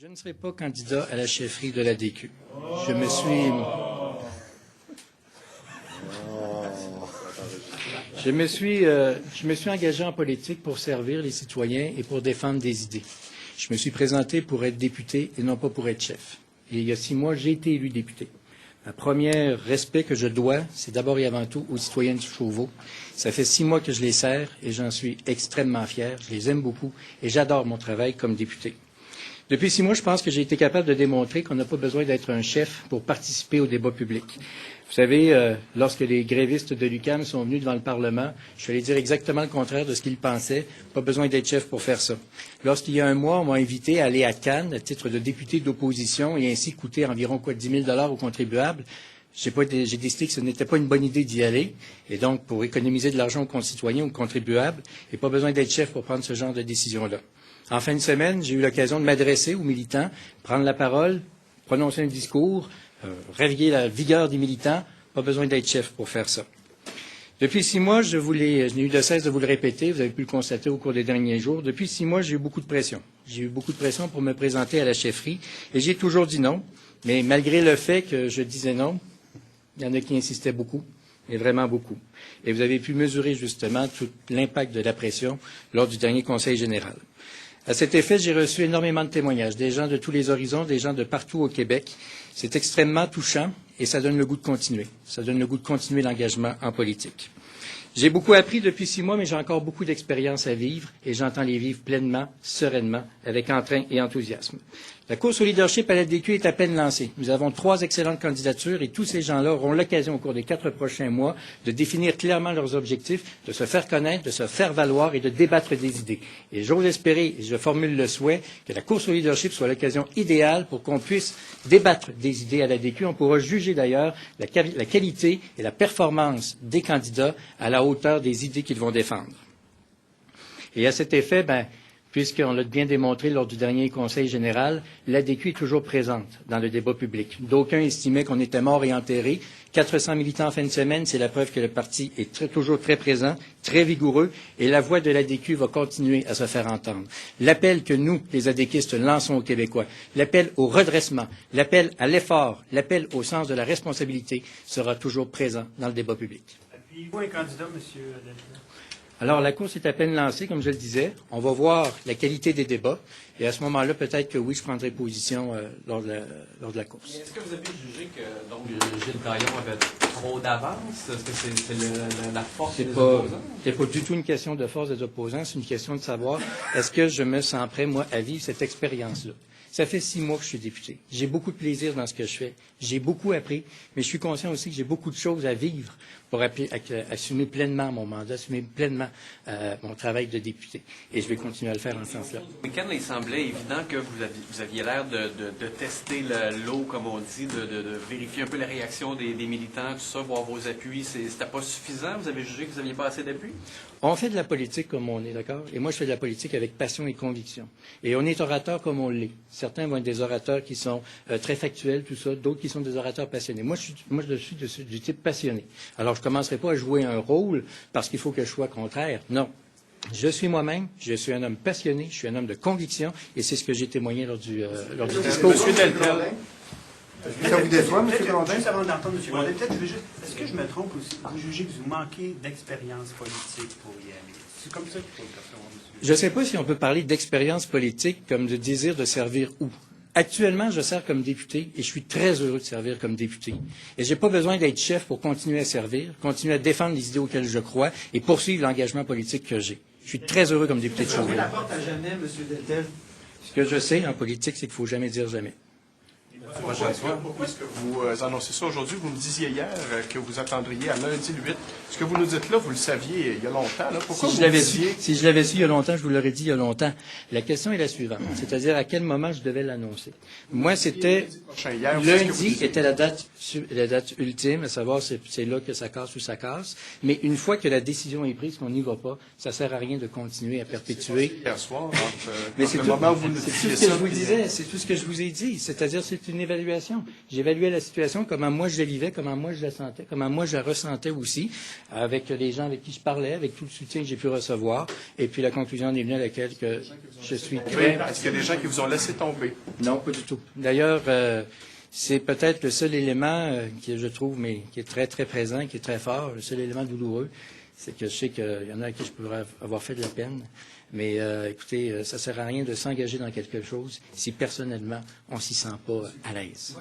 Je ne serai pas candidat à la chefferie de l'ADQ. Je me suis engagé en politique pour servir les citoyens et pour défendre des idées. Je me suis présenté pour être député et non pas pour être chef. Et il y a 6 mois, j'ai été élu député. Le premier respect que je dois, c'est d'abord et avant tout aux citoyens du Chauveau. Ça fait 6 mois que je les sers et j'en suis extrêmement fier. Je les aime beaucoup et j'adore mon travail comme député. Depuis 6 mois, je pense que j'ai été capable de démontrer qu'on n'a pas besoin d'être un chef pour participer au débat public. Vous savez, lorsque les grévistes de l'UQAM sont venus devant le Parlement, je suis allé dire exactement le contraire de ce qu'ils pensaient. Pas besoin d'être chef pour faire ça. Lorsqu'il y a un mois, on m'a invité à aller à Cannes à titre de député d'opposition et ainsi coûter environ 10 000 $ aux contribuables. J'ai décidé que ce n'était pas une bonne idée d'y aller, et donc pour économiser de l'argent aux concitoyens, aux contribuables, et pas besoin d'être chef pour prendre ce genre de décision-là. En fin de semaine, j'ai eu l'occasion de m'adresser aux militants, prendre la parole, prononcer un discours, réveiller la vigueur des militants. Pas besoin d'être chef pour faire ça. Depuis 6 mois, je n'ai eu de cesse de vous le répéter, vous avez pu le constater au cours des derniers jours. Depuis 6 mois, j'ai eu beaucoup de pression. J'ai eu beaucoup de pression pour me présenter à la chefferie, et j'ai toujours dit non. Mais malgré le fait que je disais non, il y en a qui insistaient beaucoup, et vraiment beaucoup. Et vous avez pu mesurer justement tout l'impact de la pression lors du dernier Conseil général. À cet effet, j'ai reçu énormément de témoignages, des gens de tous les horizons, des gens de partout au Québec. C'est extrêmement touchant et ça donne le goût de continuer. Ça donne le goût de continuer l'engagement en politique. J'ai beaucoup appris depuis 6 mois, mais j'ai encore beaucoup d'expériences à vivre et j'entends les vivre pleinement, sereinement, avec entrain et enthousiasme. La course au leadership à l'ADQ est à peine lancée. Nous avons 3 excellentes candidatures et tous ces gens-là auront l'occasion au cours des 4 prochains mois de définir clairement leurs objectifs, de se faire connaître, de se faire valoir et de débattre des idées. Et j'ose espérer, et je formule le souhait, que la course au leadership soit l'occasion idéale pour qu'on puisse débattre des idées à l'ADQ. On pourra juger d'ailleurs la qualité et la performance des candidats à la hauteur des idées qu'ils vont défendre. Et à cet effet, puisqu'on l'a bien démontré lors du dernier Conseil général, l'ADQ est toujours présente dans le débat public. D'aucuns estimaient qu'on était mort et enterré. 400 militants en fin de semaine, c'est la preuve que le parti est toujours très présent, très vigoureux, et la voix de l'ADQ va continuer à se faire entendre. L'appel que nous, les ADQistes, lançons aux Québécois, l'appel au redressement, l'appel à l'effort, l'appel au sens de la responsabilité sera toujours présent dans le débat public. Appuyez-vous un candidat, M. Deltel? Alors, la course est à peine lancée, comme je le disais. On va voir la qualité des débats. Et à ce moment-là, peut-être que oui, je prendrai position lors de la course. Est-ce que vous avez jugé que Gilles Taillon avait trop d'avance? Est-ce que c'est la force des opposants? C'est pas du tout une question de force des opposants. C'est une question de savoir est-ce que je me sens prêt, moi, à vivre cette expérience-là. Ça fait 6 mois que je suis député. J'ai beaucoup de plaisir dans ce que je fais. J'ai beaucoup appris, mais je suis conscient aussi que j'ai beaucoup de choses à vivre pour assumer pleinement mon mandat, assumer pleinement mon travail de député. Et je vais continuer à le faire en ce sens-là. Le week-end, il semblait évident que vous aviez l'air de tester l'eau, comme on dit, de vérifier un peu la réaction des militants, tout ça, voir vos appuis. C'était pas suffisant? Vous avez jugé que vous n'aviez pas assez d'appui? On fait de la politique comme on est, d'accord? Et moi, je fais de la politique avec passion et conviction. Et on est orateur comme on l'est. Certains vont être des orateurs qui sont très factuels, tout ça, d'autres qui sont des orateurs passionnés. Moi, je suis du type passionné. Alors, je ne commencerai pas à jouer un rôle parce qu'il faut que je sois contraire. Non. Je suis moi-même, je suis un homme passionné, je suis un homme de conviction, et c'est ce que j'ai témoigné lors du discours. Monsieur Deltel. Ça vous déçoit, M. Blondin? Juste avant d'entendre M. Blondin, peut-être est-ce que je me trompe aussi? Vous jugez que vous manquez d'expérience politique pour y aller. C'est comme ça qu'il faut le percevoir, monsieur. Je ne sais pas si on peut parler d'expérience politique comme de désir de servir où. Actuellement, je sers comme député et je suis très heureux de servir comme député. Et je n'ai pas besoin d'être chef pour continuer à servir, continuer à défendre les idées auxquelles je crois et poursuivre l'engagement politique que j'ai. Je suis très heureux comme député de Chauveau. Fermez la porte à jamais, M. Deltel. Ce que je sais en politique, c'est qu'il ne faut jamais dire jamais. Pourquoi est-ce que vous annoncez ça aujourd'hui? Vous me disiez hier que vous attendriez à lundi le 8. Ce que vous nous dites là, vous le saviez il y a longtemps. Là. Pourquoi si je l'avais su il y a longtemps, je vous l'aurais dit il y a longtemps. La question est la suivante, c'est-à-dire à quel moment je devais l'annoncer. Moi, c'était lundi était la date ultime, à savoir c'est là que ça casse ou ça casse. Mais une fois que la décision est prise, qu'on n'y va pas, ça sert à rien de continuer à perpétuer. Hier soir, Mais c'est le tout, moment où vous nous c'est tout disiez ce que ça. je vous disais, c'est tout ce que je vous ai dit. C'est-à-dire c'est une évaluation. J'évaluais la situation, comment moi je la vivais, comment moi je la sentais, comment moi je la ressentais aussi, avec les gens avec qui je parlais, avec tout le soutien que j'ai pu recevoir. Et puis la conclusion est venue à laquelle que je suis Oui, très... est-ce qu'il y a des gens qui vous ont laissé tomber? Non, pas du tout. D'ailleurs, c'est peut-être le seul élément qui, je trouve, mais qui est très, très présent, qui est très fort, le seul élément douloureux, c'est que je sais qu'il y en a à qui je pourrais avoir fait de la peine. Mais écoutez, ça ne sert à rien de s'engager dans quelque chose si personnellement, on ne s'y sent pas à l'aise.